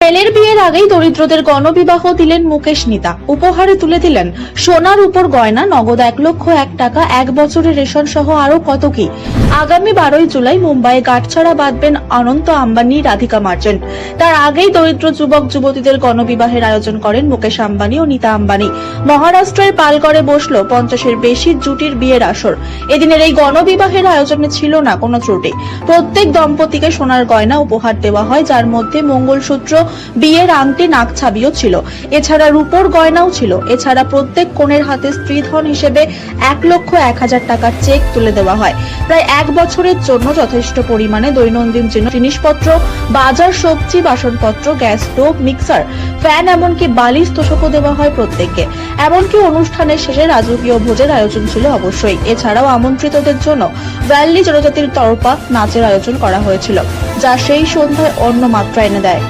ছেলের বিয়ের আগেই দরিদ্রদের গণবিবাহ দিলেন মুকেশ নিতা। উপহারে তুলে দিলেন সোনার উপর গয়না, নগদ 1,01,000 টাকা, 1 বছরের রেশন সহ আরো কত কি। আগামী 12ই জুলাই মুম্বাইয়ে গাঁটছড়া বাঁধবেন অনন্ত আম্বানি, রাধিকা মার্চেন্ট। তার আগেই দরিদ্র যুবক যুবতীদের গণবিবাহের আয়োজন করেন মুকেশ আম্বানি ও নীতা আম্বানি। মহারাষ্ট্রের পালগড়ে বসল 50-এর বেশি জুটির বিয়ের আসর। এদিনের এই গণবিবাহের আয়োজনে ছিল না কোনো ত্রুটি। প্রত্যেক দম্পতিকে সোনার গয়না উপহার দেওয়া হয়, যার মধ্যে মঙ্গলসূত্র, বিয়ের আংটি, নাকছাবিও ছিল। এছাড়া রূপোর গয়নাও ছিল। এছাড়া প্রত্যেক কনের হাতে স্ত্রীধন হিসেবে 1,01,000 টাকার চেক তুলে দেওয়া হয়। প্রায় 1 বছরের জন্য যথেষ্ট পরিমাণে দৈনন্দিন জিনিসপত্র, বাজার, সবজি, বাসনপত্র, গ্যাস স্টোভ, মিক্সার, ফ্যান, এমনকি বালিশ তোশকও দেওয়া হয় প্রত্যেককে। এমনকি অনুষ্ঠানের শেষে রাজকীয় ভোজের আয়োজন ছিল অবশ্যই। এছাড়াও আমন্ত্রিতদের জন্য ভ্যালি জনজাতির তরফা নাচের আয়োজন করা হয়েছিল, যা সেই সন্ধ্যায় অন্য মাত্রা এনে দেয়।